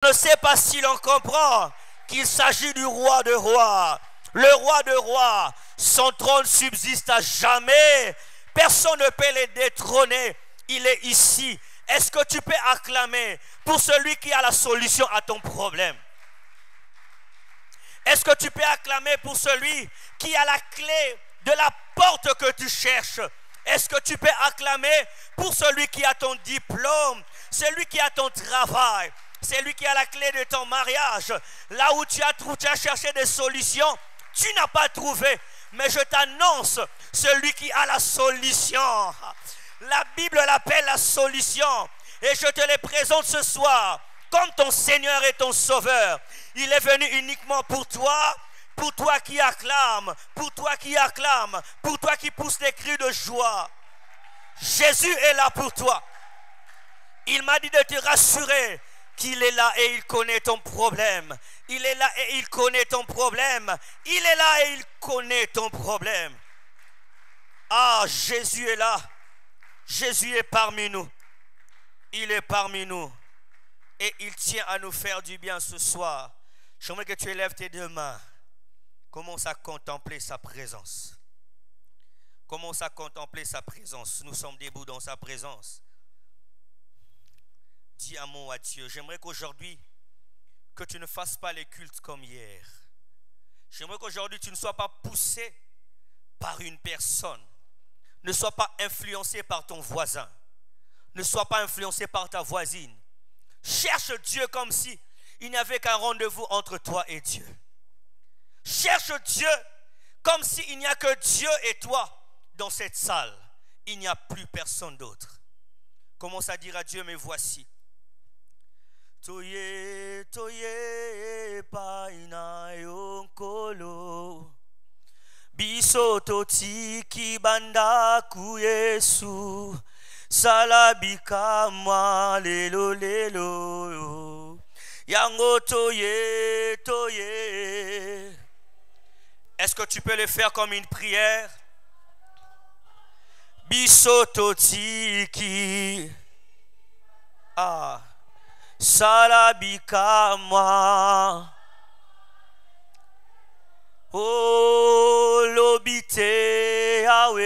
ne sait pas si l'on comprend qu'il s'agit du roi de rois. Le roi de rois, son trône subsiste à jamais. Personne ne peut le détrôner. Il est ici. Est-ce que tu peux acclamer pour celui qui a la solution à ton problème? Est-ce que tu peux acclamer pour celui qui a la clé de la porte que tu cherches? Est-ce que tu peux acclamer pour celui qui a ton diplôme, celui qui a ton travail, celui qui a la clé de ton mariage? Là où tu as cherché des solutions, tu n'as pas trouvé. Mais je t'annonce celui qui a la solution. La Bible l'appelle la solution. Et je te le présente ce soir comme ton Seigneur et ton Sauveur. Il est venu uniquement pour toi qui acclame, pour toi qui acclame, pour toi qui pousse des cris de joie. Jésus est là pour toi. Il m'a dit de te rassurer qu'il est là et il connaît ton problème. Il est là et il connaît ton problème. Il est là et il connaît ton problème. Ah, Jésus est là. Jésus est parmi nous. Il est parmi nous. Et il tient à nous faire du bien ce soir. J'aimerais que tu élèves tes deux mains. Commence à contempler sa présence. Commence à contempler sa présence. Nous sommes debout dans sa présence. Dis un mot à Dieu. J'aimerais qu'aujourd'hui, que tu ne fasses pas les cultes comme hier. J'aimerais qu'aujourd'hui, tu ne sois pas poussé par une personne. Ne sois pas influencé par ton voisin. Ne sois pas influencé par ta voisine. Cherche Dieu comme si il n'y avait qu'un rendez-vous entre toi et Dieu. Cherche Dieu comme s'il n'y a que Dieu et toi dans cette salle. Il n'y a plus personne d'autre. Commence à dire à Dieu, mais voici. Toye, toye, paina yonkolo. Biso toti banda ku Yesu. Salabika mwa lelo lelo. Yango toye, toye. Est-ce que tu peux le faire comme une prière? Biso toti ah. Salabika mwa. Oh, lobite awe.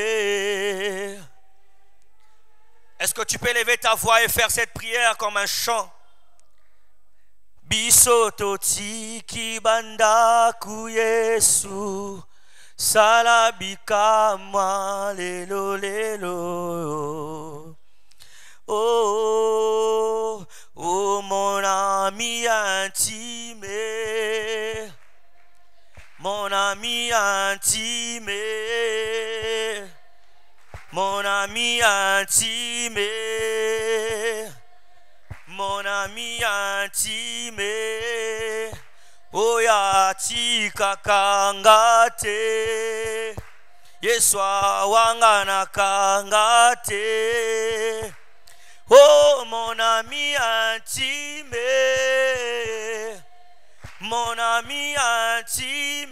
Est-ce que tu peux lever ta voix et faire cette prière comme un chant? Bisoto tiki banda ku Yesu. Salabika mwa lelo lelo. Oh, oh mon ami intime. Mon ami intime, mon ami intime, mon ami intime, oya tika kangate, Yeswa wangana kangate, oh mon ami intime. Mon ami intime,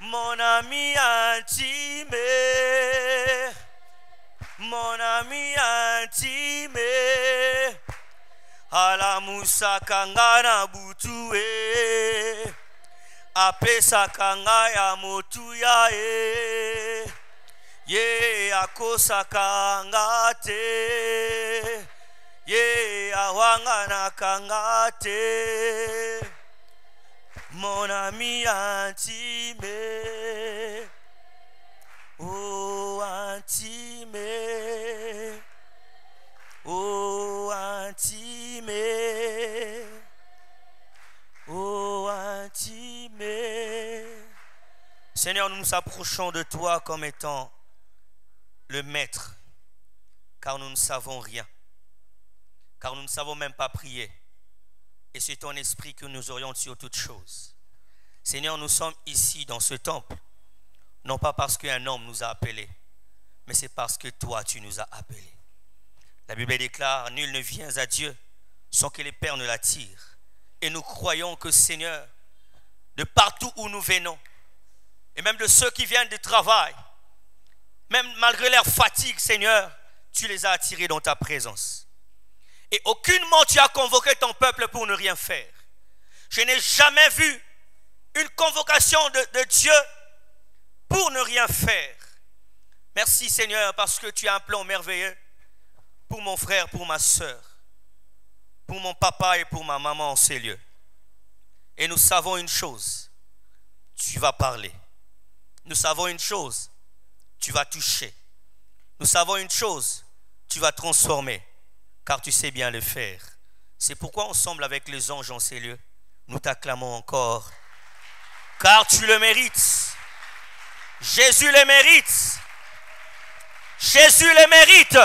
mon ami intime, mon ami intime, ala musa kangana butue, apesa kangaya motuya ye akosa kangate. Ye awangana kangate, mon ami intime, oh intime, oh intime, oh intime. Seigneur, nous nous approchons de toi comme étant le maître, car nous ne savons rien. Car nous ne savons même pas prier. Et c'est ton esprit que nous oriente sur toutes choses. Seigneur, nous sommes ici dans ce temple, non pas parce qu'un homme nous a appelés, mais c'est parce que toi, tu nous as appelés. La Bible déclare, nul ne vient à Dieu sans que les pères ne l'attirent. Et nous croyons que, Seigneur, de partout où nous venons, et même de ceux qui viennent du travail, même malgré leur fatigue, Seigneur, tu les as attirés dans ta présence. Et aucunement tu as convoqué ton peuple pour ne rien faire. Je n'ai jamais vu une convocation de Dieu pour ne rien faire. Merci Seigneur parce que tu as un plan merveilleux pour mon frère, pour ma soeur, pour mon papa et pour ma maman en ces lieux. Et nous savons une chose, tu vas parler. Nous savons une chose, tu vas toucher. Nous savons une chose, tu vas transformer, car tu sais bien le faire. C'est pourquoi ensemble avec les anges en ces lieux, nous t'acclamons encore, car tu le mérites. Jésus le mérite. Jésus le mérite.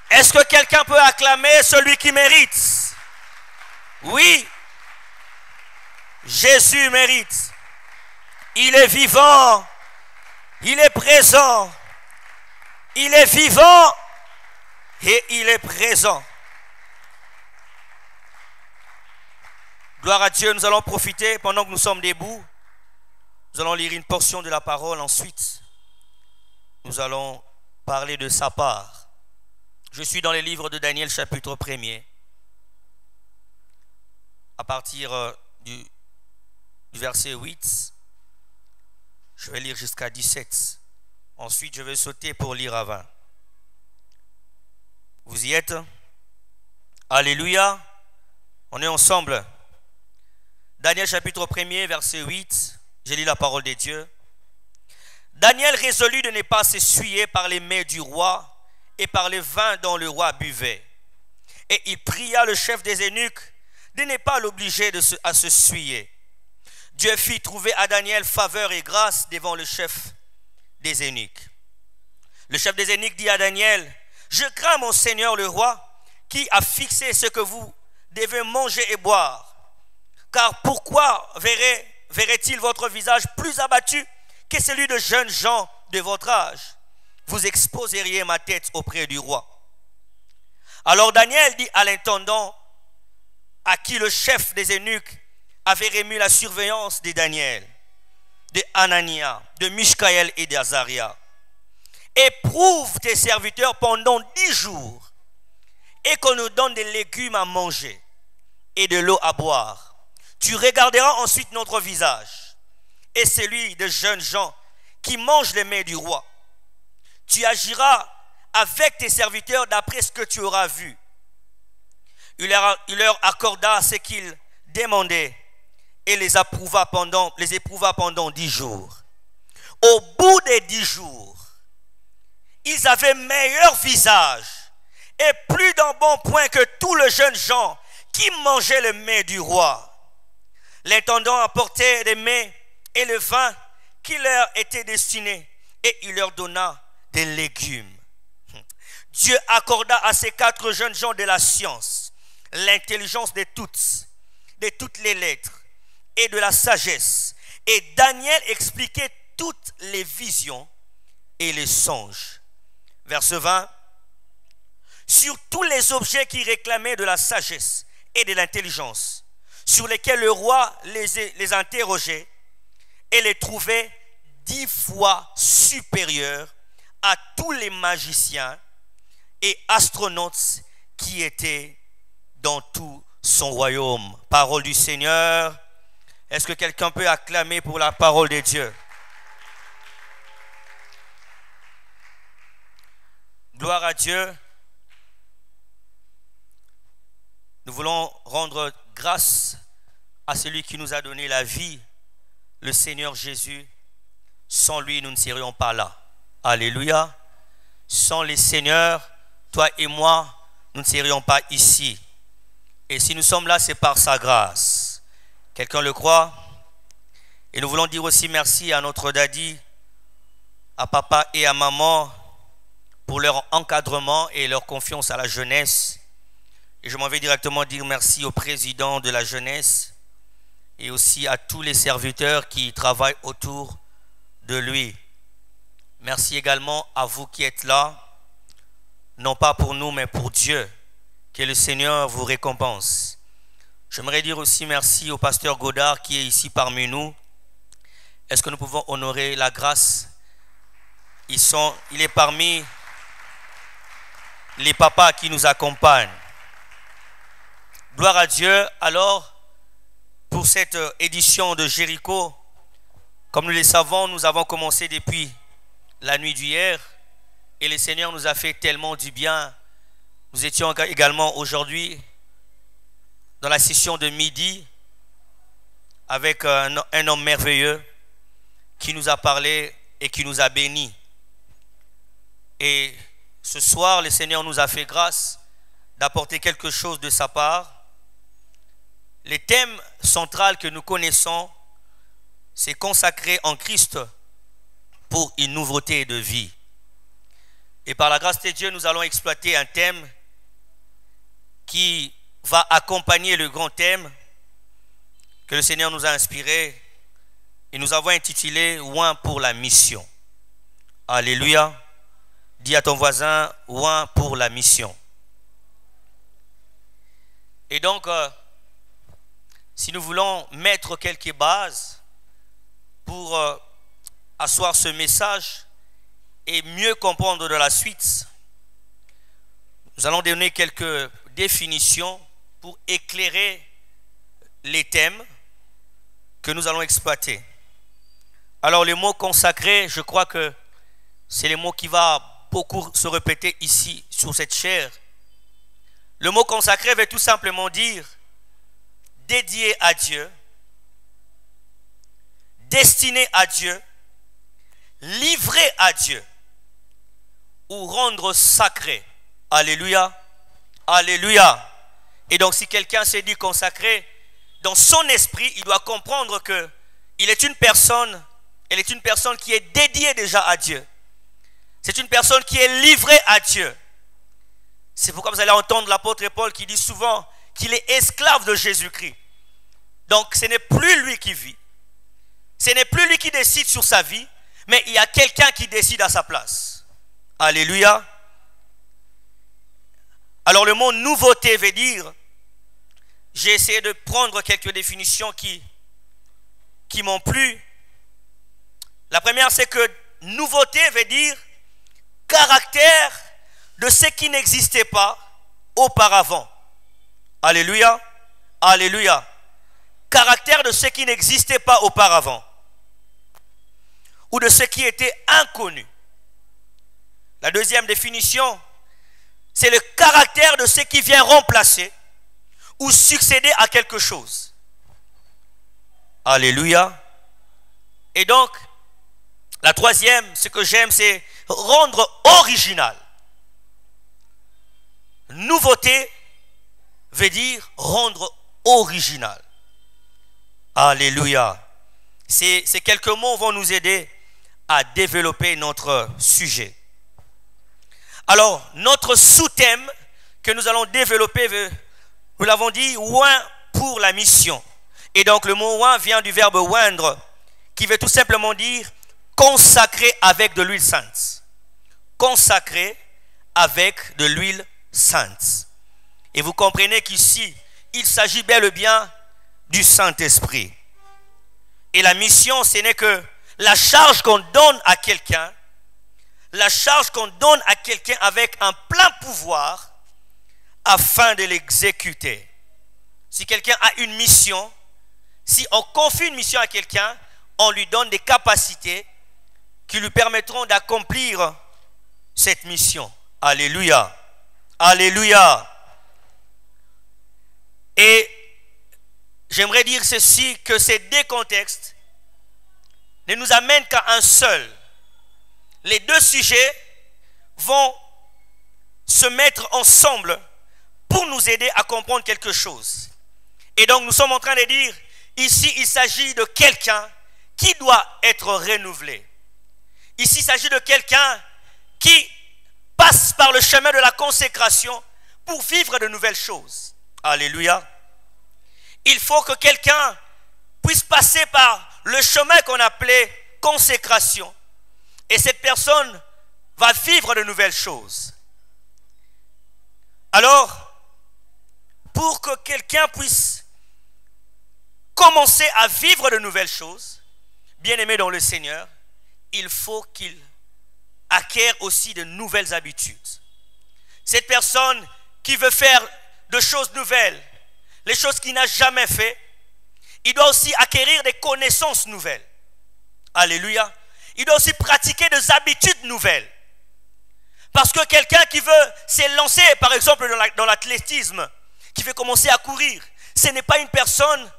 Est-ce que quelqu'un peut acclamer celui qui mérite? Oui. Jésus mérite. Il est vivant. Il est présent. Il est vivant et il est présent. Gloire à Dieu, nous allons profiter pendant que nous sommes debout. Nous allons lire une portion de la parole. Ensuite, nous allons parler de sa part. Je suis dans les livres de Daniel chapitre 1er. À partir du verset 8, je vais lire jusqu'à 17. Ensuite, je vais sauter pour lire à 20. Vous y êtes? Alléluia. On est ensemble. Daniel chapitre 1er, verset 8. J'ai lu la parole de Dieu. Daniel résolut de ne pas s'essuyer par les mets du roi et par le vin dont le roi buvait. Et il pria le chef des eunuques de ne pas l'obliger à se souiller. Dieu fit trouver à Daniel faveur et grâce devant le chef des eunuques. Le chef des eunuques dit à Daniel: je crains mon Seigneur le roi, qui a fixé ce que vous devez manger et boire. Car pourquoi verrait-il votre visage plus abattu que celui de jeunes gens de votre âge? Vous exposeriez ma tête auprès du roi. Alors Daniel dit à l'intendant, à qui le chef des eunuques avait remis la surveillance de Daniel, de Hanania, de Mishkaël et d'Azaria: éprouve tes serviteurs pendant 10 jours, et qu'on nous donne des légumes à manger et de l'eau à boire. Tu regarderas ensuite notre visage et celui de jeunes gens qui mangent les mets du roi. Tu agiras avec tes serviteurs d'après ce que tu auras vu. Il leur accorda ce qu'ils demandaient et les éprouva pendant 10 jours. Au bout des 10 jours, ils avaient meilleur visage et plus d'un bon point que tous les jeunes gens qui mangeaient le mets du roi. L'intendant apportait les mets et le vin qui leur étaient destinés, et il leur donna des légumes. Dieu accorda à ces 4 jeunes gens de la science, l'intelligence de toutes les lettres et de la sagesse. Et Daniel expliquait toutes les visions et les songes. Verset 20. Sur tous les objets qui réclamaient de la sagesse et de l'intelligence, sur lesquels le roi les interrogeait et les trouvait 10 fois supérieurs à tous les magiciens et astronautes qui étaient dans tout son royaume. Parole du Seigneur. Est-ce que quelqu'un peut acclamer pour la parole de Dieu? Gloire à Dieu. Nous voulons rendre grâce à celui qui nous a donné la vie, le Seigneur Jésus. Sans lui, nous ne serions pas là. Alléluia. Sans le Seigneur, toi et moi, nous ne serions pas ici. Et si nous sommes là, c'est par sa grâce. Quelqu'un le croit? Et nous voulons dire aussi merci à notre daddy, à papa et à maman pour leur encadrement et leur confiance à la jeunesse. Et je m'en vais directement dire merci au président de la jeunesse et aussi à tous les serviteurs qui travaillent autour de lui. Merci également à vous qui êtes là, non pas pour nous, mais pour Dieu. Que le Seigneur vous récompense. J'aimerais dire aussi merci au pasteur Godard qui est ici parmi nous. Est-ce que nous pouvons honorer la grâce? Il est parmi les papas qui nous accompagnent. Gloire à Dieu. Alors, pour cette édition de Jéricho, comme nous le savons, nous avons commencé depuis la nuit d'hier et le Seigneur nous a fait tellement du bien. Nous étions également aujourd'hui dans la session de midi avec un homme merveilleux qui nous a parlé et qui nous a bénis. Et ce soir, le Seigneur nous a fait grâce d'apporter quelque chose de sa part. Le thème central que nous connaissons, c'est consacré en Christ pour une nouveauté de vie. Et par la grâce de Dieu, nous allons exploiter un thème qui va accompagner le grand thème que le Seigneur nous a inspiré et nous avons intitulé « Oint pour la mission ». Alléluia. Dis à ton voisin « Oint pour la mission ». Et donc, si nous voulons mettre quelques bases pour asseoir ce message et mieux comprendre de la suite, nous allons donner quelques définitions pour éclairer les thèmes que nous allons exploiter. Alors, les mots consacrés, je crois que c'est les mots qui vont beaucoup se répéter ici sur cette chaire. Le mot consacré veut tout simplement dire dédié à Dieu, destiné à Dieu, livré à Dieu ou rendre sacré. Alléluia. Alléluia. Et donc si quelqu'un s'est dit consacré, dans son esprit, il doit comprendre que il est une personne, elle est une personne qui est dédiée déjà à Dieu. C'est une personne qui est livrée à Dieu. C'est pourquoi vous allez entendre l'apôtre Paul qui dit souvent qu'il est esclave de Jésus-Christ. Donc ce n'est plus lui qui vit. Ce n'est plus lui qui décide sur sa vie, mais il y a quelqu'un qui décide à sa place. Alléluia. Alors le mot nouveauté veut dire, j'ai essayé de prendre quelques définitions qui m'ont plu. La première, c'est que nouveauté veut dire caractère de ce qui n'existait pas auparavant. Alléluia. Alléluia. Caractère de ce qui n'existait pas auparavant. Ou de ce qui était inconnu. La deuxième définition, c'est le caractère de ce qui vient remplacer ou succéder à quelque chose. Alléluia. Et donc, la troisième, ce que j'aime, c'est rendre original. Nouveauté veut dire rendre original. Alléluia. Ces quelques mots vont nous aider à développer notre sujet. Alors, notre sous-thème que nous allons développer, nous l'avons dit, oint pour la mission. Et donc, le mot oint vient du verbe oindre, qui veut tout simplement dire consacrer avec de l'huile sainte. Consacrer avec de l'huile sainte. Et vous comprenez qu'ici, il s'agit bel et bien du Saint-Esprit. Et la mission, ce n'est que la charge qu'on donne à quelqu'un, la charge qu'on donne à quelqu'un avec un plein pouvoir afin de l'exécuter. Si quelqu'un a une mission, si on confie une mission à quelqu'un, on lui donne des capacités qui lui permettront d'accomplir cette mission. Alléluia. Alléluia. Et j'aimerais dire ceci, que ces deux contextes ne nous amènent qu'à un seul. Les deux sujets vont se mettre ensemble pour nous aider à comprendre quelque chose. Et donc nous sommes en train de dire, ici il s'agit de quelqu'un qui doit être renouvelé. Ici il s'agit de quelqu'un qui passe par le chemin de la consécration pour vivre de nouvelles choses. Alléluia. Il faut que quelqu'un puisse passer par le chemin qu'on appelait consécration. Et cette personne va vivre de nouvelles choses. Alors, pour que quelqu'un puisse commencer à vivre de nouvelles choses, bien-aimé dans le Seigneur, il faut qu'il acquiert aussi de nouvelles habitudes. Cette personne qui veut faire de choses nouvelles, les choses qu'il n'a jamais fait. Il doit aussi acquérir des connaissances nouvelles. Alléluia. Il doit aussi pratiquer des habitudes nouvelles. Parce que quelqu'un qui veut s'élancer, par exemple, dans l'athlétisme, qui veut commencer à courir, ce n'est pas une personne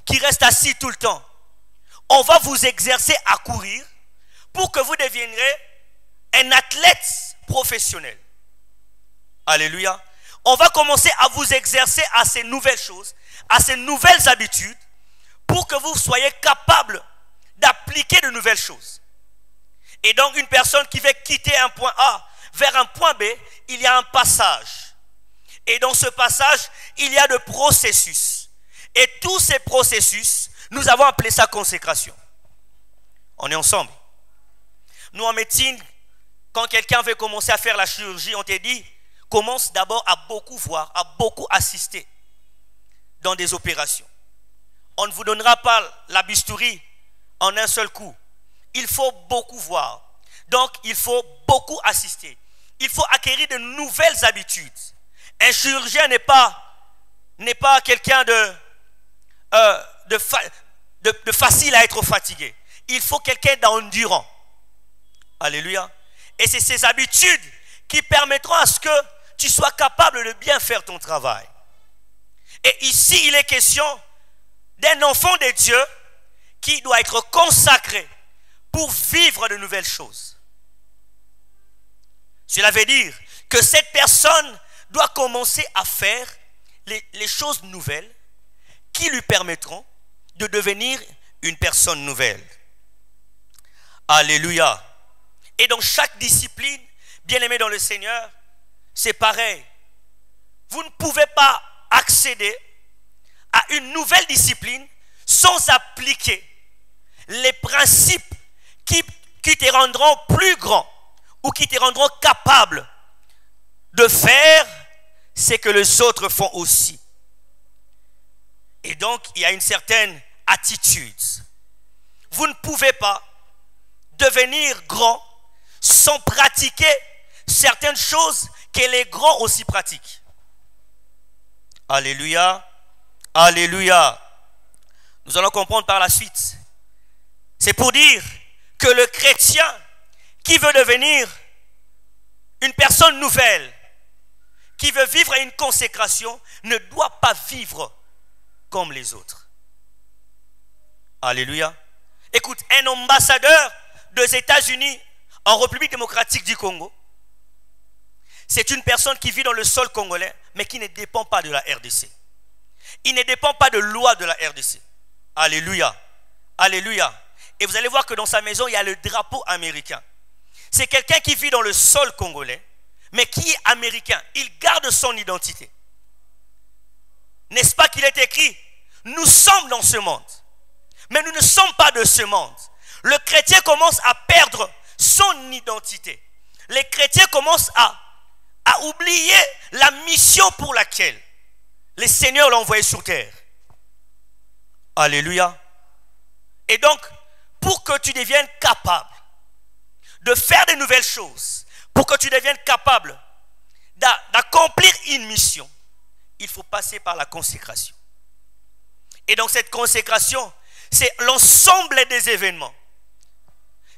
qui reste assis tout le temps. On va vous exercer à courir pour que vous deviendrez un athlète professionnel. Alléluia. On va commencer à vous exercer à ces nouvelles choses, à ces nouvelles habitudes, pour que vous soyez capable d'appliquer de nouvelles choses. Et donc, une personne qui veut quitter un point A vers un point B, il y a un passage. Et dans ce passage, il y a de processus. Et tous ces processus, nous avons appelé ça consécration. On est ensemble. Nous, en médecine, quand quelqu'un veut commencer à faire la chirurgie, on te dit, commence d'abord à beaucoup voir, à beaucoup assister dans des opérations. On ne vous donnera pas la bistouri en un seul coup. Il faut beaucoup voir. Donc, il faut beaucoup assister. Il faut acquérir de nouvelles habitudes. Un chirurgien n'est pas quelqu'un de facile à être fatigué. Il faut quelqu'un d'endurant. Alléluia. Et c'est ces habitudes qui permettront à ce que tu sois capable de bien faire ton travail. Et ici, il est question d'un enfant de Dieu qui doit être consacré pour vivre de nouvelles choses. Cela veut dire que cette personne doit commencer à faire les choses nouvelles qui lui permettront de devenir une personne nouvelle. Alléluia. Et dans chaque discipline, bien aimé dans le Seigneur, c'est pareil. Vous ne pouvez pas accéder à une nouvelle discipline sans appliquer les principes qui te rendront plus grand ou qui te rendront capable de faire ce que les autres font aussi. Et donc, il y a une certaine attitude. Vous ne pouvez pas devenir grand sans pratiquer certaines choses que les grands aussi pratiquent. Alléluia. Alléluia. Nous allons comprendre par la suite. C'est pour dire que le chrétien qui veut devenir une personne nouvelle, qui veut vivre une consécration, ne doit pas vivre comme les autres. Alléluia. Écoute, un ambassadeur des États-Unis en République démocratique du Congo, c'est une personne qui vit dans le sol congolais, mais qui ne dépend pas de la RDC. Il ne dépend pas de loi de la RDC. Alléluia. Alléluia. Et vous allez voir que dans sa maison, il y a le drapeau américain. C'est quelqu'un qui vit dans le sol congolais, mais qui est américain. Il garde son identité. N'est-ce pas qu'il est écrit, nous sommes dans ce monde, mais nous ne sommes pas de ce monde. Le chrétien commence à perdre son identité. Les chrétiens commencent à oublier la mission pour laquelle le Seigneur l'a envoyé sur terre. Alléluia. Et donc, pour que tu deviennes capable de faire de nouvelles choses, pour que tu deviennes capable d'accomplir une mission, il faut passer par la consécration. Et donc cette consécration, c'est l'ensemble des événements.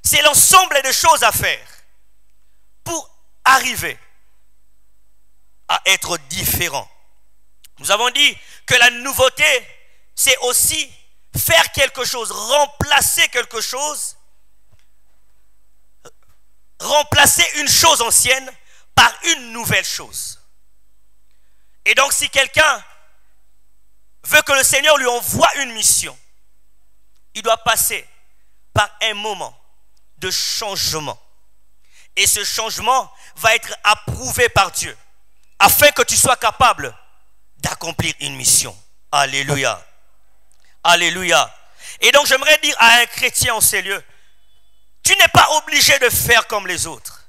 C'est l'ensemble des choses à faire pour arriver à être différent. Nous avons dit que la nouveauté, c'est aussi faire quelque chose, remplacer quelque chose, remplacer une chose ancienne par une nouvelle chose. Et donc si quelqu'un veut que le Seigneur lui envoie une mission, il doit passer par un moment de changement. Et ce changement va être approuvé par Dieu, afin que tu sois capable d'accomplir une mission. Alléluia. Alléluia. Et donc j'aimerais dire à un chrétien en ces lieux, tu n'es pas obligé de faire comme les autres.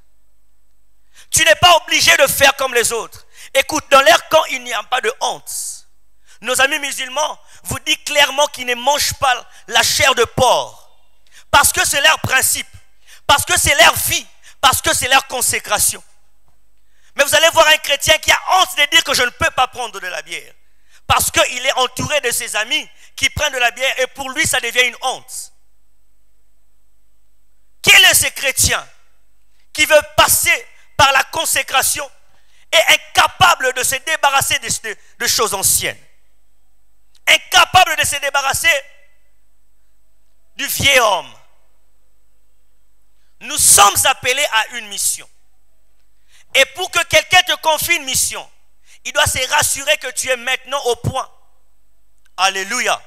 Tu n'es pas obligé de faire comme les autres. Écoute, dans leur camp, il n'y a pas de honte. Nos amis musulmans vous disent clairement qu'ils ne mangent pas la chair de porc. Parce que c'est leur principe. Parce que c'est leur vie. Parce que c'est leur consécration. Mais vous allez voir un chrétien qui a honte de dire que je ne peux pas prendre de la bière. Parce qu'il est entouré de ses amis qui prennent de la bière et pour lui, ça devient une honte. Quel est ce chrétien qui veut passer par la consécration et incapable de se débarrasser de choses anciennes? Incapable de se débarrasser du vieil homme. Nous sommes appelés à une mission. Et pour que quelqu'un te confie une mission, il doit se rassurer que tu es maintenant au point. Alléluia.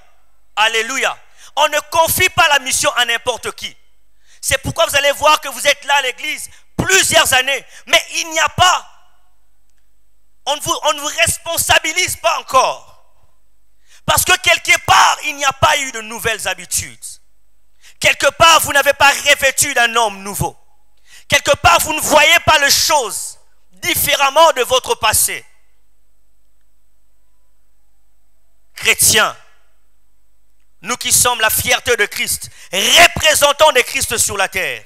Alléluia. On ne confie pas la mission à n'importe qui. C'est pourquoi vous allez voir que vous êtes là à l'église plusieurs années. Mais il n'y a pas. On ne vous responsabilise pas encore. Parce que quelque part, il n'y a pas eu de nouvelles habitudes. Quelque part, vous n'avez pas revêtu d'un homme nouveau. Quelque part, vous ne voyez pas les choses différemment de votre passé. Chrétiens, nous qui sommes la fierté de Christ, représentants de Christ sur la terre,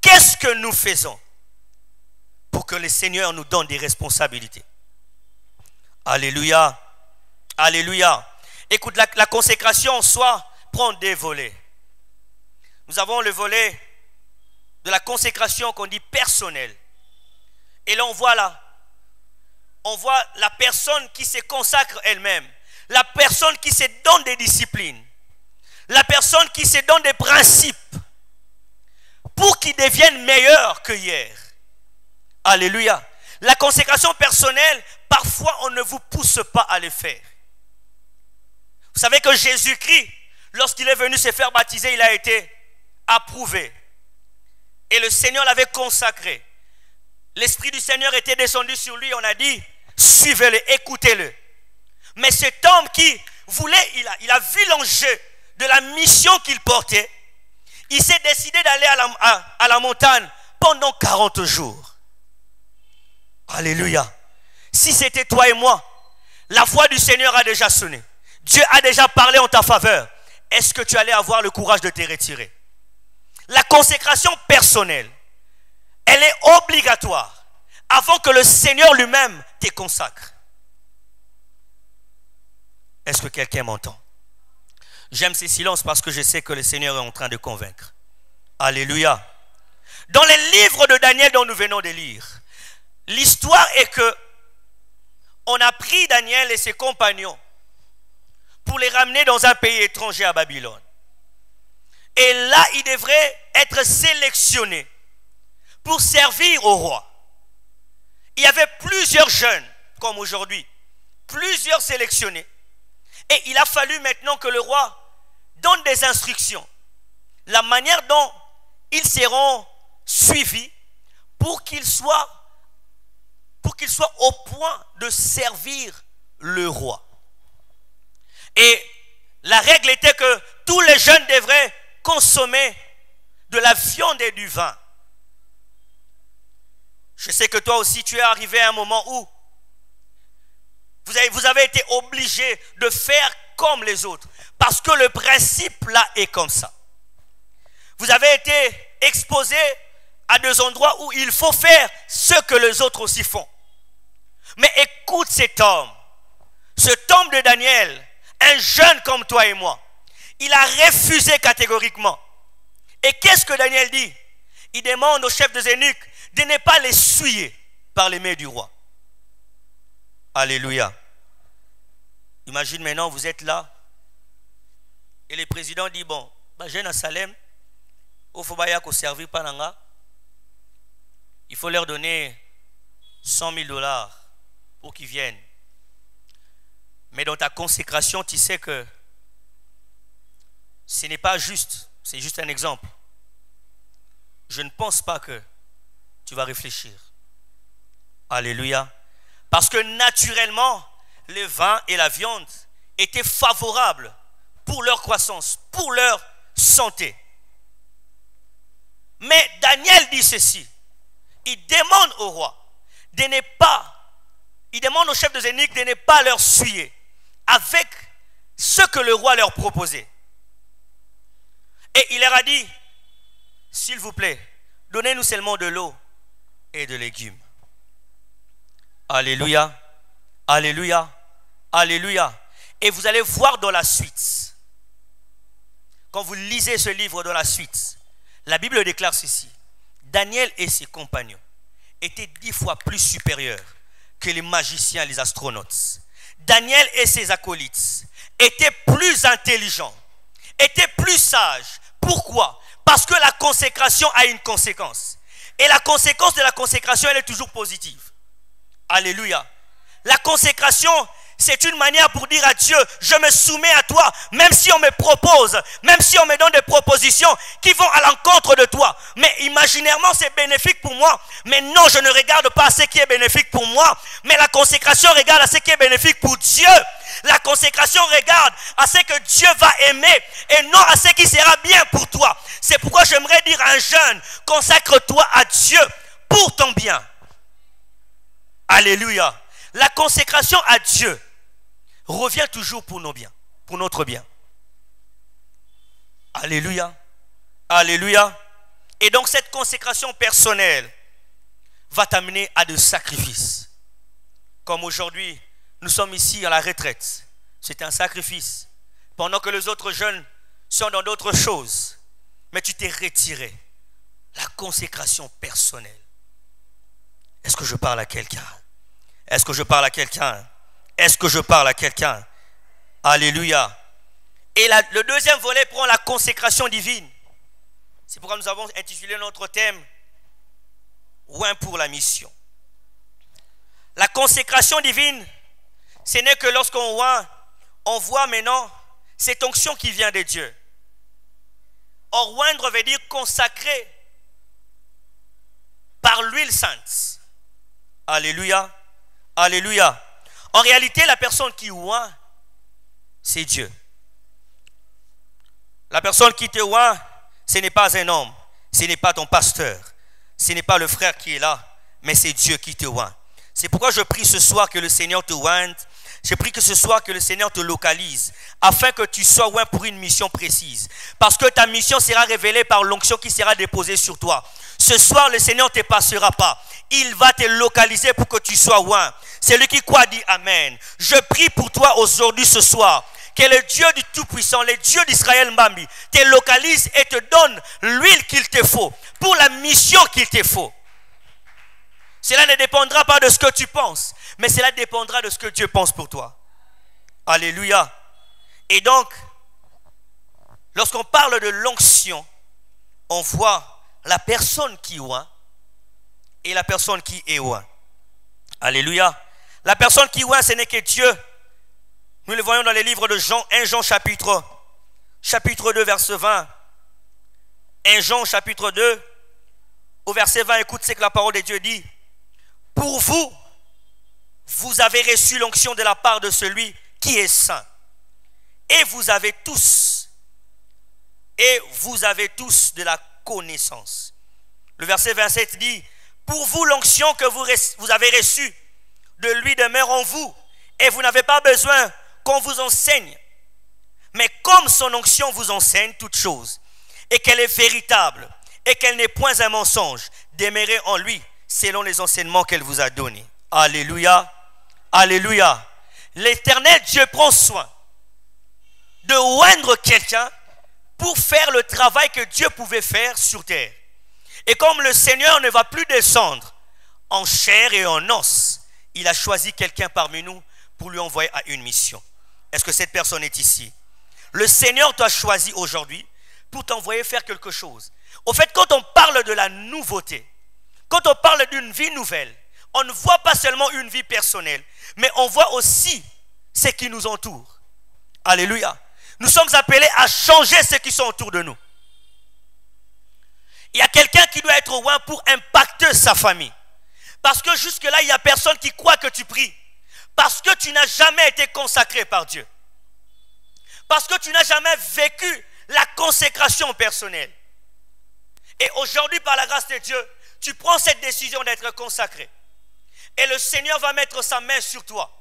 qu'est-ce que nous faisons pour que le Seigneur nous donne des responsabilités? Alléluia. Alléluia. Écoute, la consécration en soi prend des volets. Nous avons le volet de la consécration qu'on dit personnelle. Et là, on voit la personne qui se consacre elle-même. La personne qui se donne des disciplines. La personne qui se donne des principes pour qu'ils deviennent meilleurs que hier. Alléluia. La consécration personnelle, parfois on ne vous pousse pas à le faire. Vous savez que Jésus-Christ, lorsqu'il est venu se faire baptiser, il a été approuvé. Et le Seigneur l'avait consacré. L'Esprit du Seigneur était descendu sur lui. On a dit, suivez-le, écoutez-le. Mais cet homme qui voulait, il a vu l'enjeu de la mission qu'il portait. Il s'est décidé d'aller à la montagne pendant 40 jours. Alléluia. Si c'était toi et moi, la voix du Seigneur a déjà sonné. Dieu a déjà parlé en ta faveur. Est-ce que tu allais avoir le courage de te retirer? La consécration personnelle, elle est obligatoire avant que le Seigneur lui-même te consacre. Est-ce que quelqu'un m'entend? J'aime ces silences parce que je sais que le Seigneur est en train de convaincre. Alléluia. Dans les livres de Daniel dont nous venons de lire, l'histoire est que on a pris Daniel et ses compagnons pour les ramener dans un pays étranger à Babylone. Et là, ils devraient être sélectionnés pour servir au roi. Il y avait plusieurs jeunes, comme aujourd'hui, plusieurs sélectionnés. Et il a fallu maintenant que le roi donne des instructions, la manière dont ils seront suivis pour qu'ils soient au point de servir le roi. Et la règle était que tous les jeunes devraient consommer de la viande et du vin. Je sais que toi aussi tu es arrivé à un moment où vous avez été obligé de faire comme les autres. Parce que le principe là est comme ça. Vous avez été exposé à des endroits où il faut faire ce que les autres aussi font. Mais écoute cet homme de Daniel, un jeune comme toi et moi. Il a refusé catégoriquement. Et qu'est-ce que Daniel dit? Il demande au chef des eunuques de ne pas les souiller par les mains du roi. Alléluia. Imagine maintenant, vous êtes là et le président dit, bon, jeune à Salem, il faut servir Pananga. Il faut leur donner 100 000 $ pour qu'ils viennent. Mais dans ta consécration, tu sais que ce n'est pas juste. C'est juste un exemple. Je ne pense pas que tu vas réfléchir. Alléluia. Parce que naturellement, le vin et la viande étaient favorables pour leur croissance, pour leur santé. Mais Daniel dit ceci. Il demande au roi de ne pas, il demande au chef des eunuques de ne pas leur souiller avec ce que le roi leur proposait. Et il leur a dit, s'il vous plaît, donnez-nous seulement de l'eau et de légumes. Alléluia. Alléluia. Alléluia. Et vous allez voir dans la suite, quand vous lisez ce livre dans la suite, la Bible déclare ceci. Daniel et ses compagnons étaient 10 fois plus supérieurs que les magiciens et les astronautes. Daniel et ses acolytes étaient plus intelligents, étaient plus sages. Pourquoi? Parce que la consécration a une conséquence. Et la conséquence de la consécration, elle est toujours positive. Alléluia. La consécration, c'est une manière pour dire à Dieu, je me soumets à toi, même si on me propose, même si on me donne des propositions qui vont à l'encontre de toi. Mais imaginairement, c'est bénéfique pour moi. Mais non, je ne regarde pas à ce qui est bénéfique pour moi. Mais la consécration regarde à ce qui est bénéfique pour Dieu. La consécration regarde à ce que Dieu va aimer et non à ce qui sera bien pour toi. C'est pourquoi j'aimerais dire à un jeune, consacre-toi à Dieu pour ton bien. Alléluia. La consécration à Dieu revient toujours pour nos biens, pour notre bien. Alléluia. Alléluia. Et donc cette consécration personnelle va t'amener à de sacrifices. Comme aujourd'hui, nous sommes ici à la retraite. C'est un sacrifice. Pendant que les autres jeunes sont dans d'autres choses. Mais tu t'es retiré. La consécration personnelle. Est-ce que je parle à quelqu'un? Est-ce que je parle à quelqu'un? Est-ce que je parle à quelqu'un? Alléluia. Et le deuxième volet prend la consécration divine. C'est pourquoi nous avons intitulé notre thème Oint pour la mission. La consécration divine, ce n'est que lorsqu'on oint, on voit maintenant cette onction qui vient de Dieu. Or, oindre veut dire consacrer par l'huile sainte. Alléluia. Alléluia. En réalité, la personne qui oint, c'est Dieu. La personne qui te oint, ce n'est pas un homme, ce n'est pas ton pasteur, ce n'est pas le frère qui est là, mais c'est Dieu qui te oint. C'est pourquoi je prie ce soir que le Seigneur te oigne. Je prie que ce soir que le Seigneur te localise afin que tu sois oint pour une mission précise. Parce que ta mission sera révélée par l'onction qui sera déposée sur toi. Ce soir, le Seigneur ne te passera pas. Il va te localiser pour que tu sois oint. Celui qui croit dit Amen. Je prie pour toi aujourd'hui, ce soir, que le Dieu du Tout-Puissant, le Dieu d'Israël Mbambi, te localise et te donne l'huile qu'il te faut pour la mission qu'il te faut. Cela ne dépendra pas de ce que tu penses, mais cela dépendra de ce que Dieu pense pour toi. Alléluia. Et donc, lorsqu'on parle de l'onction, on voit la personne qui oint et la personne qui est oint. Alléluia. La personne qui oint, ce n'est que Dieu. Nous le voyons dans les livres de Jean, 1 Jean chapitre 2, verset 20. 1 Jean chapitre 2, au verset 20, écoute ce que la parole de Dieu dit. Pour vous, vous avez reçu l'onction de la part de celui qui est saint. Et vous avez tous de la connaissance. Le verset 27 dit, pour vous l'onction que vous avez reçue de lui demeure en vous. Et vous n'avez pas besoin qu'on vous enseigne. Mais comme son onction vous enseigne toutes choses, et qu'elle est véritable, et qu'elle n'est point un mensonge, demeurez en lui, selon les enseignements qu'elle vous a donnés. Alléluia. Alléluia. L'Éternel Dieu prend soin de oindre quelqu'un pour faire le travail que Dieu pouvait faire sur terre. Et comme le Seigneur ne va plus descendre en chair et en os, il a choisi quelqu'un parmi nous pour lui envoyer à une mission. Est-ce que cette personne est ici? Le Seigneur t'a choisi aujourd'hui pour t'envoyer faire quelque chose. Au fait, quand on parle de la nouveauté, quand on parle d'une vie nouvelle, on ne voit pas seulement une vie personnelle, mais on voit aussi ce qui nous entoure. Alléluia. Nous sommes appelés à changer ceux qui sont autour de nous. Il y a quelqu'un qui doit être oint pour impacter sa famille. Parce que jusque-là, il n'y a personne qui croit que tu pries. Parce que tu n'as jamais été consacré par Dieu. Parce que tu n'as jamais vécu la consécration personnelle. Et aujourd'hui, par la grâce de Dieu, tu prends cette décision d'être consacré. Et le Seigneur va mettre sa main sur toi.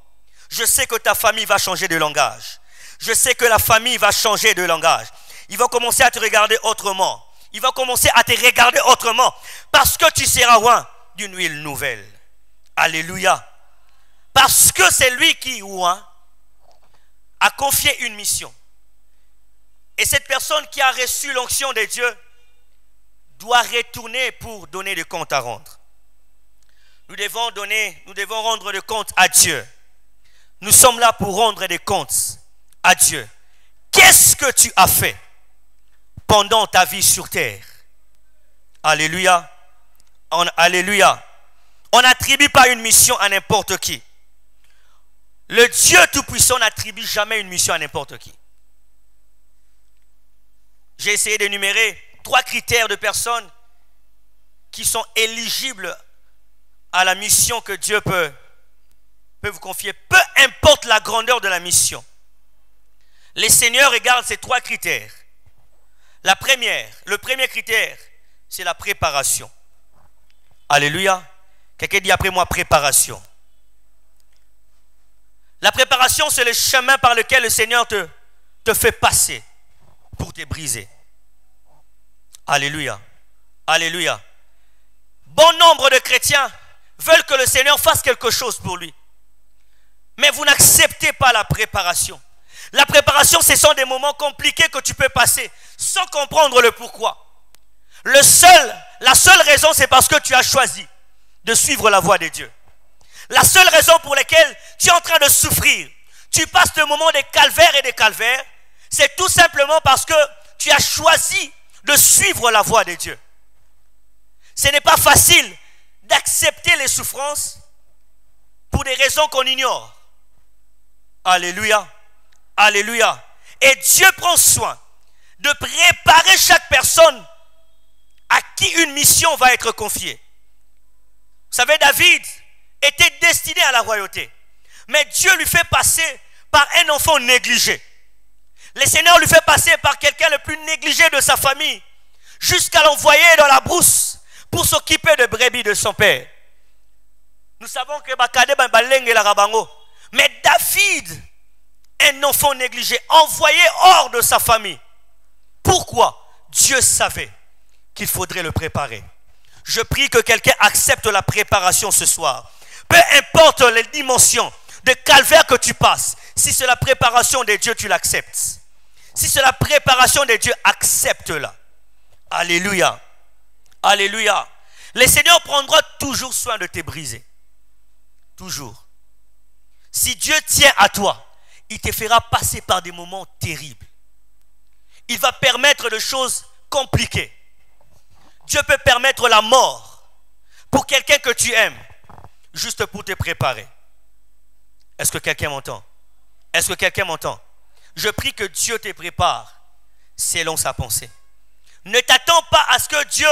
Je sais que ta famille va changer de langage. Je sais que la famille va changer de langage. Il va commencer à te regarder autrement. Il va commencer à te regarder autrement. Parce que tu seras oint d'une huile nouvelle. Alléluia. Parce que c'est lui qui oint, confié une mission. Et cette personne qui a reçu l'onction de Dieu doit retourner pour donner des comptes à rendre. Nous devons rendre des comptes à Dieu. Nous sommes là pour rendre des comptes à Dieu. Qu'est-ce que tu as fait pendant ta vie sur terre? Alléluia. Alléluia. On n'attribue pas une mission à n'importe qui. Le Dieu Tout-Puissant n'attribue jamais une mission à n'importe qui. J'ai essayé d'énumérer 3 critères de personnes qui sont éligibles à la mission que Dieu peut vous confier. Peu importe la grandeur de la mission. Les seigneurs regardent ces 3 critères. Le premier critère, c'est la préparation. Alléluia. Quelqu'un dit après moi préparation. La préparation, c'est le chemin par lequel le Seigneur te fait passer pour te briser. Alléluia. Alléluia. Bon nombre de chrétiens veulent que le Seigneur fasse quelque chose pour lui. Mais vous n'acceptez pas la préparation. La préparation, ce sont des moments compliqués que tu peux passer sans comprendre le pourquoi. La seule raison, c'est parce que tu as choisi de suivre la voie de Dieu. La seule raison pour laquelle tu es en train de souffrir, tu passes de moments de calvaire et de calvaire, c'est tout simplement parce que tu as choisi de suivre la voie de Dieu. Ce n'est pas facile d'accepter les souffrances pour des raisons qu'on ignore. Alléluia. Alléluia. Et Dieu prend soin de préparer chaque personne à qui une mission va être confiée. Vous savez, David était destiné à la royauté. Mais Dieu lui fait passer par un enfant négligé. Le Seigneur lui fait passer par quelqu'un le plus négligé de sa famille, jusqu'à l'envoyer dans la brousse pour s'occuper de brebis de son père. Nous savons que mais David, un enfant négligé, envoyé hors de sa famille. Pourquoi? Dieu savait qu'il faudrait le préparer. Je prie que quelqu'un accepte la préparation ce soir. Peu importe les dimensions de calvaire que tu passes, si c'est la préparation de Dieu, tu l'acceptes. Si c'est la préparation de Dieu, accepte-la. Alléluia. Alléluia. Le Seigneur prendra toujours soin de te briser. Toujours. Si Dieu tient à toi, il te fera passer par des moments terribles. Il va permettre des choses compliquées. Dieu peut permettre la mort pour quelqu'un que tu aimes, juste pour te préparer. Est-ce que quelqu'un m'entend? Est-ce que quelqu'un m'entend? Je prie que Dieu te prépare selon sa pensée. Ne t'attends pas à ce que Dieu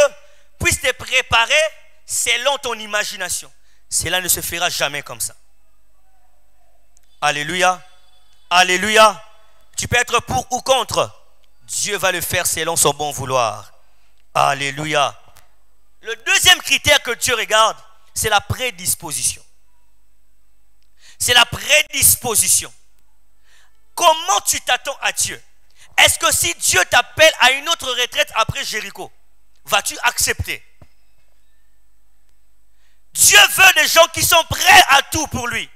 puisse te préparer selon ton imagination. Cela ne se fera jamais comme ça. Alléluia. Alléluia. Tu peux être pour ou contre. Dieu va le faire selon son bon vouloir. Alléluia. Le deuxième critère que Dieu regarde, c'est la prédisposition. C'est la prédisposition. Comment tu t'attends à Dieu? Est-ce que si Dieu t'appelle à une autre retraite après Jéricho, vas-tu accepter? Dieu veut des gens qui sont prêts à tout pour lui.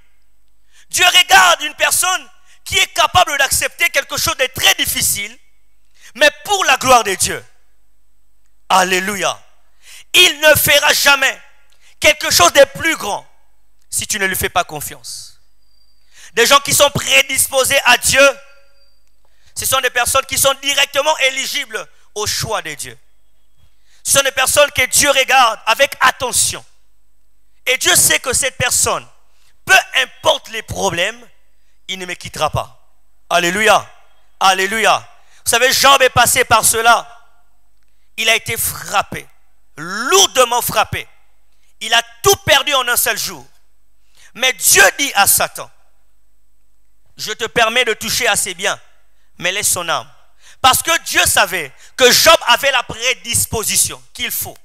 Dieu regarde une personne qui est capable d'accepter quelque chose de très difficile, mais pour la gloire de Dieu. Alléluia. Il ne fera jamais quelque chose de plus grand si tu ne lui fais pas confiance. Des gens qui sont prédisposés à Dieu, ce sont des personnes qui sont directement éligibles au choix de Dieu. Ce sont des personnes que Dieu regarde avec attention. Et Dieu sait que cette personne, peu importe les problèmes, il ne me quittera pas. Alléluia. Alléluia. Vous savez, Job est passé par cela. Il a été frappé, lourdement frappé. Il a tout perdu en un seul jour. Mais Dieu dit à Satan, je te permets de toucher à ses biens, mais laisse son âme. Parce que Dieu savait que Job avait la prédisposition qu'il faut.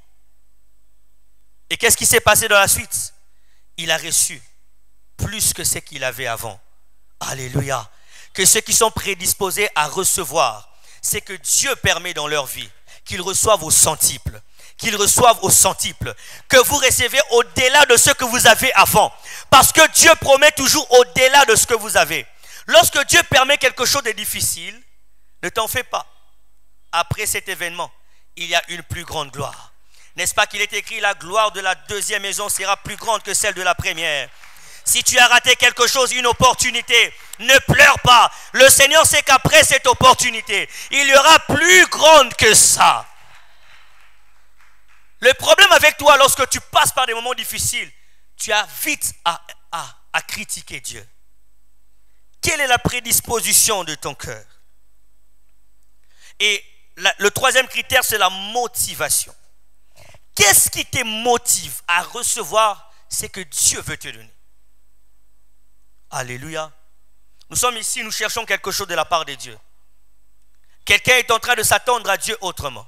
Et qu'est-ce qui s'est passé dans la suite? Il a reçu plus que ce qu'il avait avant. Alléluia. Que ceux qui sont prédisposés à recevoir, c'est que Dieu permet dans leur vie qu'ils reçoivent au centuple. Qu'ils reçoivent au centuple. Que vous recevez au-delà de ce que vous avez avant. Parce que Dieu promet toujours au-delà de ce que vous avez. Lorsque Dieu permet quelque chose de difficile, ne t'en fais pas. Après cet événement, il y a une plus grande gloire. N'est-ce pas qu'il est écrit, la gloire de la deuxième maison sera plus grande que celle de la première. Si tu as raté quelque chose, une opportunité, ne pleure pas. Le Seigneur sait qu'après cette opportunité, il y aura plus grande que ça. Le problème avec toi, lorsque tu passes par des moments difficiles, tu as vite à critiquer Dieu. Quelle est la prédisposition de ton cœur? Et le troisième critère, c'est la motivation. Qu'est-ce qui te motive à recevoir ce que Dieu veut te donner? Alléluia. Nous sommes ici, nous cherchons quelque chose de la part de Dieu. Quelqu'un est en train de s'attendre à Dieu autrement.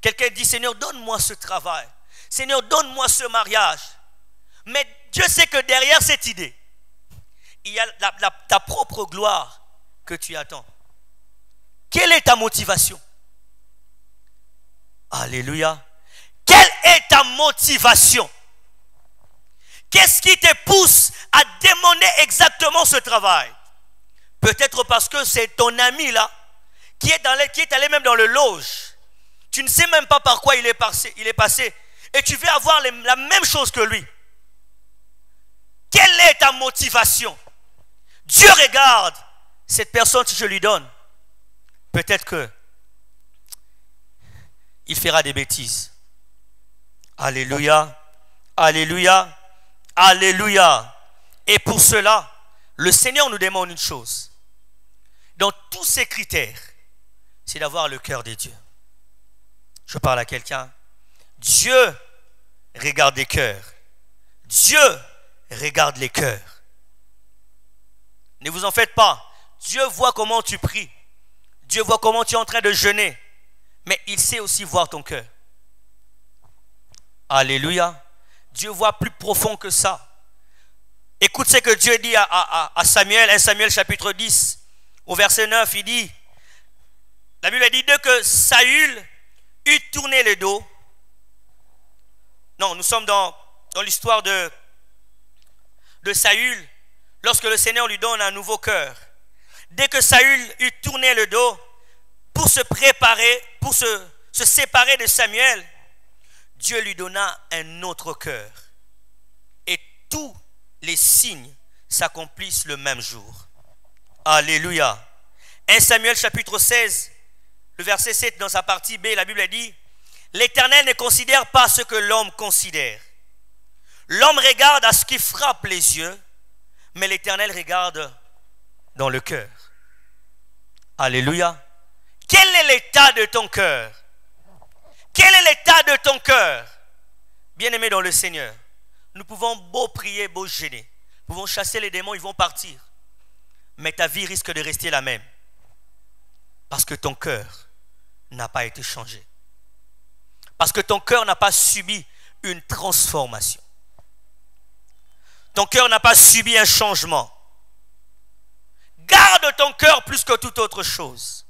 Quelqu'un dit, Seigneur, donne-moi ce travail. Seigneur, donne-moi ce mariage. Mais Dieu sait que derrière cette idée, il y a ta propre gloire que tu attends. Quelle est ta motivation? Alléluia. Quelle est ta motivation? Qu'est-ce qui te pousse à demander exactement ce travail? Peut-être parce que c'est ton ami là qui est allé même dans le loge. Tu ne sais même pas par quoi il est passé et tu veux avoir la même chose que lui. Quelle est ta motivation? Dieu regarde cette personne, si je lui donne, peut-être que il fera des bêtises. Alléluia, alléluia, alléluia. Et pour cela, le Seigneur nous demande une chose. Dans tous ces critères, c'est d'avoir le cœur de Dieu. Je parle à quelqu'un. Dieu regarde les cœurs. Dieu regarde les cœurs. Ne vous en faites pas. Dieu voit comment tu pries. Dieu voit comment tu es en train de jeûner. Mais il sait aussi voir ton cœur. Alléluia. Dieu voit plus profond que ça. Écoute ce que Dieu dit à Samuel, 1 Samuel chapitre 10, au verset 9, il dit, la Bible dit que Saül eut tourné le dos. Non, nous sommes dans l'histoire de Saül, lorsque le Seigneur lui donne un nouveau cœur. Dès que Saül eut tourné le dos pour se préparer, pour se séparer de Samuel, Dieu lui donna un autre cœur. Et tous les signes s'accomplissent le même jour. Alléluia. 1 Samuel chapitre 16, le verset 7 dans sa partie B, la Bible dit, l'Éternel ne considère pas ce que l'homme considère. L'homme regarde à ce qui frappe les yeux, mais l'Éternel regarde dans le cœur. Alléluia. Quel est l'état de ton cœur? Quel est l'état de ton cœur? Bien-aimé dans le Seigneur, nous pouvons beau prier, beau gêner. Nous pouvons chasser les démons, ils vont partir. Mais ta vie risque de rester la même. Parce que ton cœur n'a pas été changé. Parce que ton cœur n'a pas subi une transformation. Ton cœur n'a pas subi un changement. Garde ton cœur plus que toute autre chose.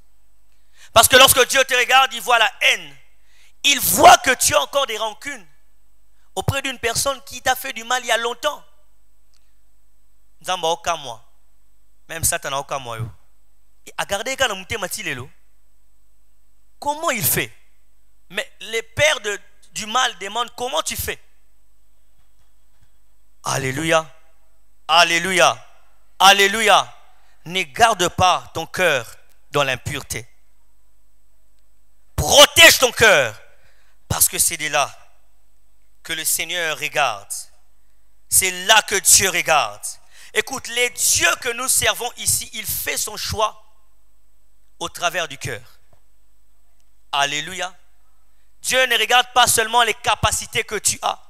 Parce que lorsque Dieu te regarde, il voit la haine. Il voit que tu as encore des rancunes auprès d'une personne qui t'a fait du mal il y a longtemps. Même Satan n'a aucun moyen. Comment il fait? Mais les pères du mal demandent comment tu fais. Alléluia. Alléluia. Alléluia. Ne garde pas ton cœur dans l'impureté. Protège ton cœur. Parce que c'est de là que le Seigneur regarde. C'est là que Dieu regarde. Écoute, les dieux que nous servons ici, il fait son choix au travers du cœur. Alléluia. Dieu ne regarde pas seulement les capacités que tu as.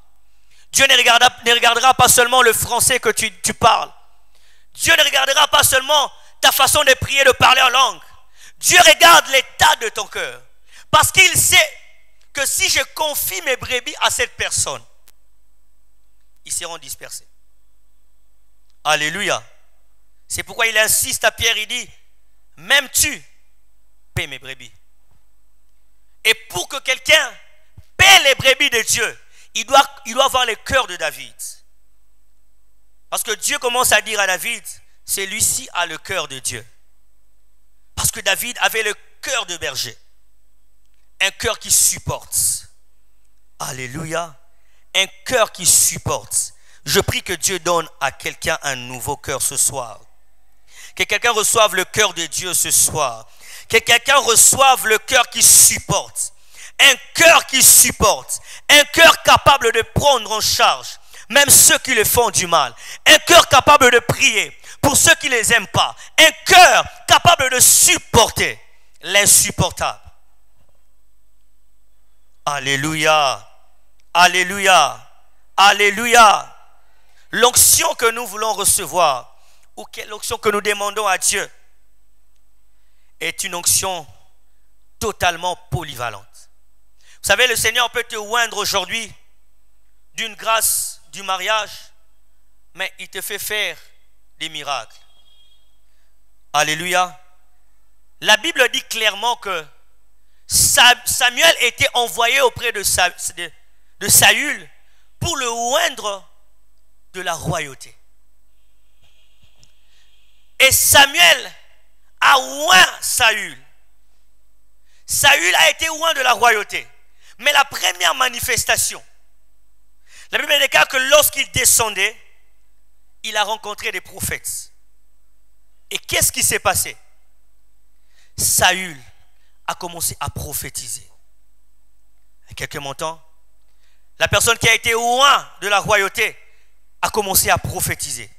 Dieu ne regardera pas seulement le français que tu parles. Dieu ne regardera pas seulement ta façon de prier, de parler en langue. Dieu regarde l'état de ton cœur. Parce qu'il sait que si je confie mes brebis à cette personne, ils seront dispersés. Alléluia. C'est pourquoi il insiste à Pierre, il dit, même tu paies mes brebis. Et pour que quelqu'un paie les brebis de Dieu, il doit avoir le cœur de David. Parce que Dieu commence à dire à David, celui-ci a le cœur de Dieu. Parce que David avait le cœur de berger. Un cœur qui supporte. Alléluia. Un cœur qui supporte. Je prie que Dieu donne à quelqu'un un nouveau cœur ce soir. Que quelqu'un reçoive le cœur de Dieu ce soir. Que quelqu'un reçoive le cœur qui supporte. Un cœur qui supporte. Un cœur capable de prendre en charge même ceux qui le font du mal. Un cœur capable de prier pour ceux qui ne les aiment pas. Un cœur capable de supporter l'insupportable. Alléluia. Alléluia. Alléluia. L'onction que nous voulons recevoir, ou l'onction que nous demandons à Dieu, est une onction totalement polyvalente. Vous savez, le Seigneur peut te oindre aujourd'hui d'une grâce du mariage, mais il te fait faire des miracles. Alléluia. La Bible dit clairement que Samuel était envoyé auprès de Saül pour le oindre de la royauté. Et Samuel a oint Saül. Saül a été oint de la royauté. Mais la première manifestation, la Bible déclare que lorsqu'il descendait, il a rencontré des prophètes. Et qu'est-ce qui s'est passé? Saül a commencé à prophétiser. Quelqu'un m'entend? La personne qui a été oint de la royauté a commencé à prophétiser.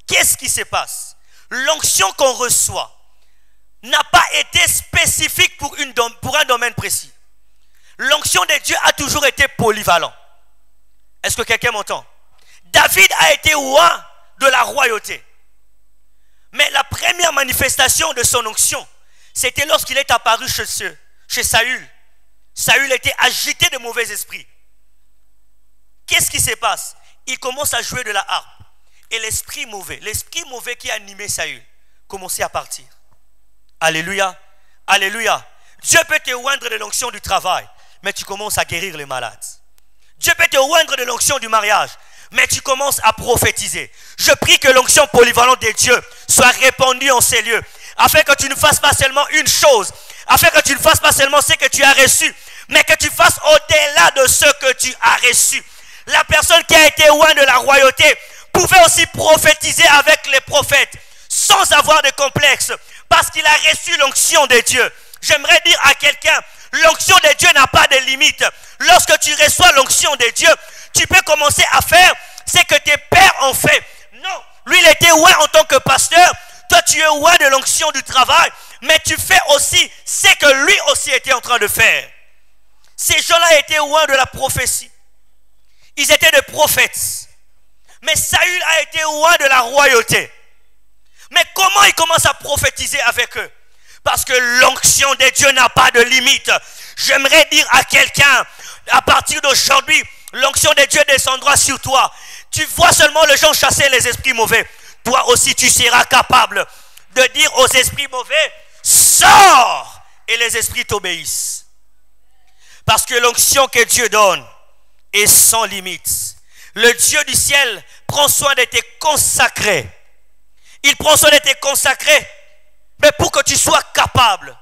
Qu'est-ce qui se passe? L'onction qu'on reçoit n'a pas été spécifique pour un domaine précis. L'onction de Dieu a toujours été polyvalent. Est-ce que quelqu'un m'entend? David a été oint de la royauté. Mais la première manifestation de son onction, c'était lorsqu'il est apparu chez Saül. Saül était agité de mauvais esprits. Qu'est-ce qui se passe? Il commence à jouer de la harpe. Et l'esprit mauvais qui animait Saül, commençait à partir. Alléluia. Alléluia. Dieu peut te oindre de l'onction du travail, mais tu commences à guérir les malades. Dieu peut te oindre de l'onction du mariage, mais tu commences à prophétiser. Je prie que l'onction polyvalente de Dieu soit répandue en ces lieux, afin que tu ne fasses pas seulement une chose, afin que tu ne fasses pas seulement ce que tu as reçu, mais que tu fasses au-delà de ce que tu as reçu. La personne qui a été ointe de la royauté pouvait aussi prophétiser avec les prophètes, sans avoir de complexe, parce qu'il a reçu l'onction de Dieu. J'aimerais dire à quelqu'un, l'onction de Dieu n'a pas de limite. Lorsque tu reçois l'onction de Dieu, tu peux commencer à faire ce que tes pères ont fait. Non, lui il était oint en tant que pasteur, toi tu es oint de l'onction du travail, mais tu fais aussi ce que lui aussi était en train de faire. Ces gens-là étaient oints de la prophétie. Ils étaient des prophètes. Mais Saül a été oint de la royauté. Mais comment il commence à prophétiser avec eux? Parce que l'onction de Dieu n'a pas de limite. J'aimerais dire à quelqu'un, à partir d'aujourd'hui, l'onction de Dieu descendra sur toi. Tu vois seulement les gens chasser les esprits mauvais. Toi aussi tu seras capable de dire aux esprits mauvais, sors, et les esprits t'obéissent. Parce que l'onction que Dieu donne est sans limite. Le Dieu du ciel prend soin de te consacrer. Il prend soin de te consacrer, mais pour que tu sois capable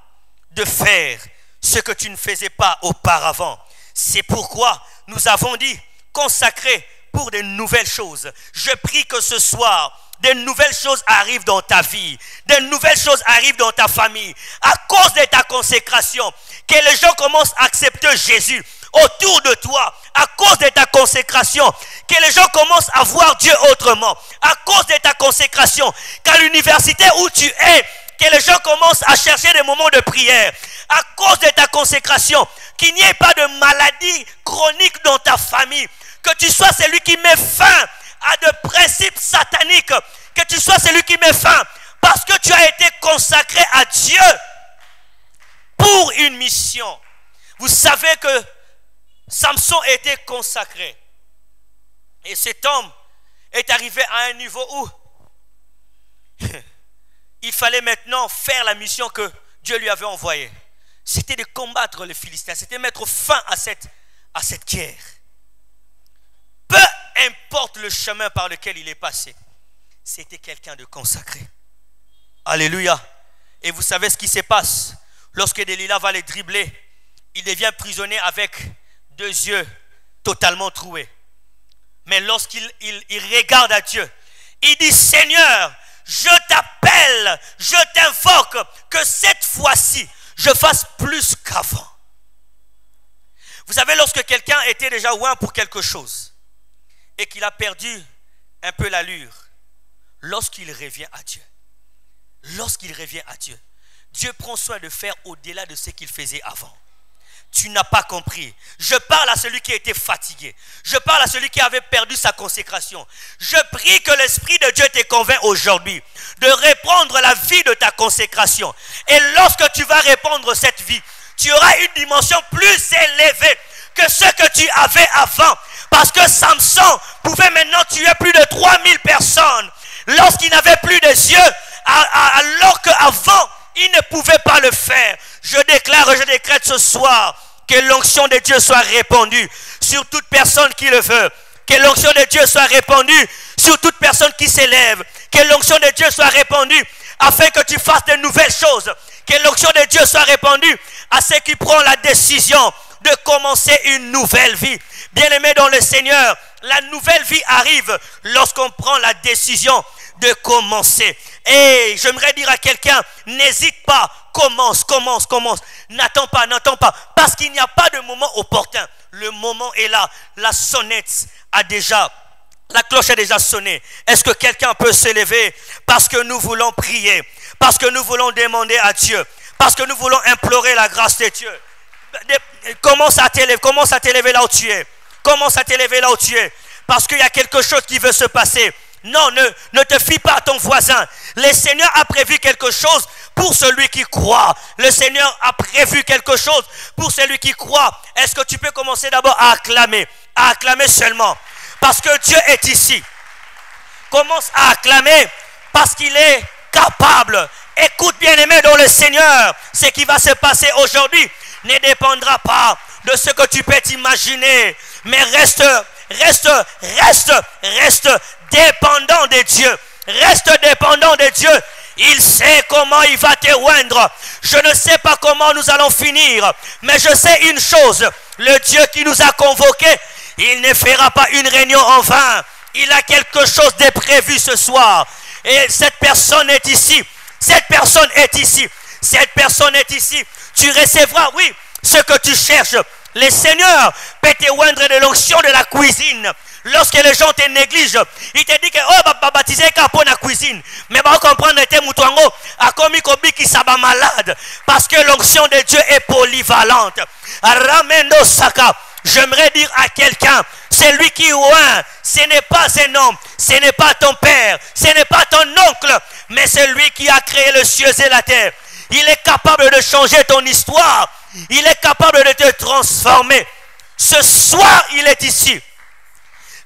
de faire ce que tu ne faisais pas auparavant. C'est pourquoi nous avons dit consacrer pour de nouvelles choses. Je prie que ce soir, de nouvelles choses arrivent dans ta vie, de nouvelles choses arrivent dans ta famille, à cause de ta consécration, que les gens commencent à accepter Jésus autour de toi, à cause de ta consécration, que les gens commencent à voir Dieu autrement, à cause de ta consécration, qu'à l'université où tu es, que les gens commencent à chercher des moments de prière, à cause de ta consécration, qu'il n'y ait pas de maladie chronique dans ta famille, que tu sois celui qui met fin à de principes sataniques, que tu sois celui qui met fin, parce que tu as été consacré à Dieu pour une mission. Vous savez que Samson était consacré. Et cet homme est arrivé à un niveau où il fallait maintenant faire la mission que Dieu lui avait envoyée. C'était de combattre les Philistins, c'était mettre fin à cette guerre. Peu importe le chemin par lequel il est passé, c'était quelqu'un de consacré. Alléluia. Et vous savez ce qui se passe lorsque Delilah va les dribbler. Il devient prisonnier avec 2 yeux totalement troués. Mais lorsqu'il regarde à Dieu, il dit: Seigneur, je t'appelle, je t'invoque, que cette fois-ci, je fasse plus qu'avant. Vous savez, lorsque quelqu'un était déjà ouin pour quelque chose et qu'il a perdu un peu l'allure, lorsqu'il revient à Dieu, Dieu prend soin de faire au-delà de ce qu'il faisait avant. Tu n'as pas compris. Je parle à celui qui était fatigué. Je parle à celui qui avait perdu sa consécration. Je prie que l'Esprit de Dieu te convainc aujourd'hui de répandre la vie de ta consécration. Et lorsque tu vas répandre cette vie, tu auras une dimension plus élevée que ce que tu avais avant. Parce que Samson pouvait maintenant tuer plus de 3000 personnes lorsqu'il n'avait plus de yeux, alors qu'avant, il ne pouvait pas le faire. Je déclare et je décrète ce soir que l'onction de Dieu soit répandue sur toute personne qui le veut. Que l'onction de Dieu soit répandue sur toute personne qui s'élève. Que l'onction de Dieu soit répandue afin que tu fasses de nouvelles choses. Que l'onction de Dieu soit répandue à ceux qui prennent la décision de commencer une nouvelle vie. Bien-aimés dans le Seigneur, la nouvelle vie arrive lorsqu'on prend la décision de commencer. Et j'aimerais dire à quelqu'un, n'hésite pas, commence. N'attends pas. Parce qu'il n'y a pas de moment opportun. Le moment est là. La cloche a déjà sonné. Est-ce que quelqu'un peut s'élever? Parce que nous voulons prier. Parce que nous voulons demander à Dieu. Parce que nous voulons implorer la grâce de Dieu. Commence à t'élever là où tu es. Commence à t'élever là où tu es. Parce qu'il y a quelque chose qui veut se passer. Non, ne te fie pas à ton voisin. Le Seigneur a prévu quelque chose pour celui qui croit. Le Seigneur a prévu quelque chose pour celui qui croit. Est-ce que tu peux commencer d'abord à acclamer seulement? Parce que Dieu est ici. Commence à acclamer parce qu'il est capable. Écoute, bien-aimé dans le Seigneur, ce qui va se passer aujourd'hui ne dépendra pas de ce que tu peux t'imaginer, mais reste dépendant de Dieu. Reste dépendant de Dieu. Il sait comment il va te oindre. Je ne sais pas comment nous allons finir, mais je sais une chose: le Dieu qui nous a convoqués, il ne fera pas une réunion en vain. Il a quelque chose de prévu ce soir. Et cette personne est ici. Cette personne est ici. Tu recevras, oui, ce que tu cherches. Le Seigneur peut te oindre de l'onction de la cuisine. Lorsque les gens te négligent, ils te disent que oh baptiser pour la cuisine, mais va comprendre que mutuango a commis qui s'aba malade, parce que l'onction de Dieu est polyvalente. Rameno Saka, j'aimerais dire à quelqu'un, c'est lui qui oint, ce n'est pas un homme, ce n'est pas ton père, ce n'est pas ton oncle, mais c'est lui qui a créé les cieux et la terre. Il est capable de changer ton histoire. Il est capable de te transformer. Ce soir, il est ici.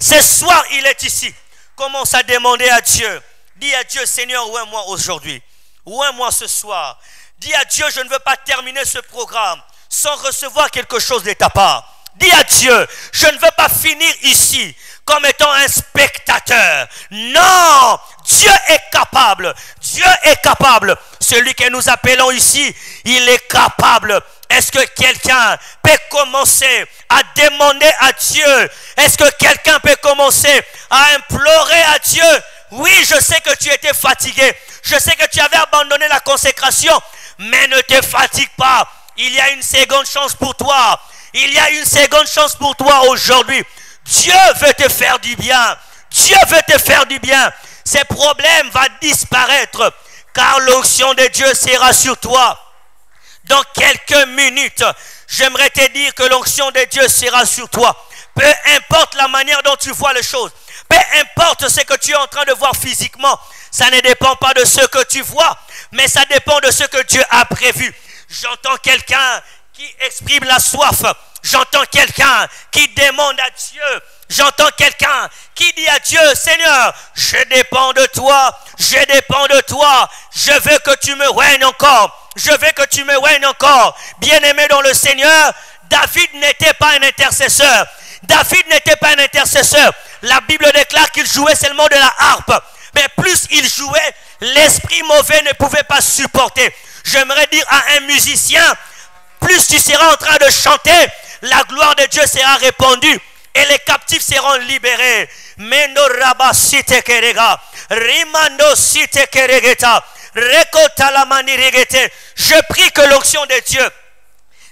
Ce soir, il est ici. Commence à demander à Dieu. Dis à Dieu, Seigneur, oins-moi aujourd'hui. Oins-moi ce soir. Dis à Dieu, je ne veux pas terminer ce programme sans recevoir quelque chose de ta part. Dis à Dieu, je ne veux pas finir ici comme étant un spectateur. Non, Dieu est capable. Dieu est capable. Celui que nous appelons ici, il est capable. Est-ce que quelqu'un peut commencer à demander à Dieu? Est-ce que quelqu'un peut commencer à implorer à Dieu? Oui, je sais que tu étais fatigué. Je sais que tu avais abandonné la consécration. Mais ne te fatigue pas. Il y a une seconde chance pour toi. Il y a une seconde chance pour toi aujourd'hui. Dieu veut te faire du bien. Dieu veut te faire du bien. Ces problèmes vont disparaître. Car l'onction de Dieu sera sur toi. Dans quelques minutes, j'aimerais te dire que l'onction de Dieu sera sur toi. Peu importe la manière dont tu vois les choses. Peu importe ce que tu es en train de voir physiquement. Ça ne dépend pas de ce que tu vois. Mais ça dépend de ce que Dieu a prévu. J'entends quelqu'un qui exprime la soif. J'entends quelqu'un qui demande à Dieu. J'entends quelqu'un qui dit à Dieu, Seigneur, je dépends de toi. Je dépends de toi. Je veux que tu me règnes encore. Je veux que tu me règnes encore. Bien-aimé dans le Seigneur, David n'était pas un intercesseur. David n'était pas un intercesseur. La Bible déclare qu'il jouait seulement de la harpe. mais plus il jouait, l'esprit mauvais ne pouvait pas supporter. J'aimerais dire à un musicien, plus tu seras en train de chanter, la gloire de Dieu sera répandue et les captifs seront libérés. Mendo rabasite kerega, rimando site keregeta, rekota la mani regete. Je prie que l'onction de Dieu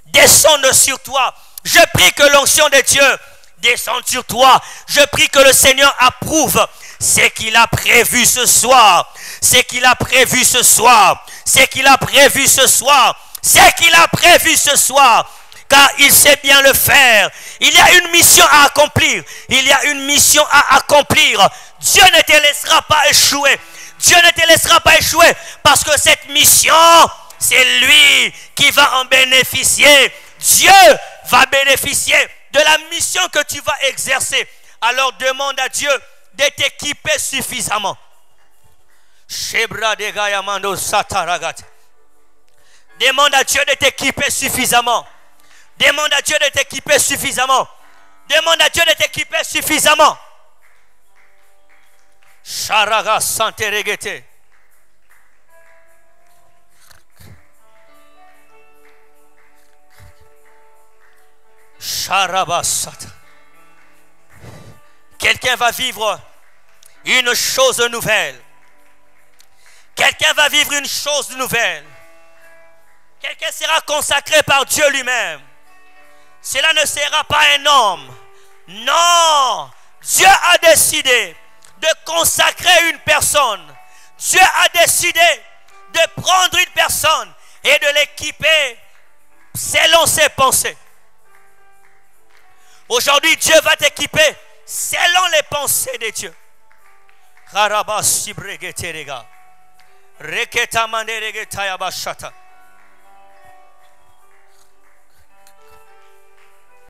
descende sur toi. Je prie que l'onction de Dieu descende sur toi. Je prie que le Seigneur approuve ce qu'il a prévu ce soir. Ce qu'il a prévu ce soir. Ce qu'il a prévu ce soir. Ce qu'il a prévu ce soir. Car il sait bien le faire. Il y a une mission à accomplir. Il y a une mission à accomplir. Dieu ne te laissera pas échouer. Dieu ne te laissera pas échouer. Parce que cette mission, c'est lui qui va en bénéficier. Dieu va bénéficier de la mission que tu vas exercer. Alors demande à Dieu de t'équiper suffisamment. Demande à Dieu de t'équiper suffisamment. Demande à Dieu de t'équiper suffisamment. Demande à Dieu de t'équiper suffisamment. Sharaga sante regete. Sharabasata. Quelqu'un va vivre une chose nouvelle. Quelqu'un va vivre une chose nouvelle. Quelqu'un sera consacré par Dieu lui-même. Cela ne sera pas un homme. Non. Dieu a décidé de consacrer une personne. Dieu a décidé de prendre une personne et de l'équiper selon ses pensées. Aujourd'hui, Dieu va t'équiper selon les pensées de Dieu.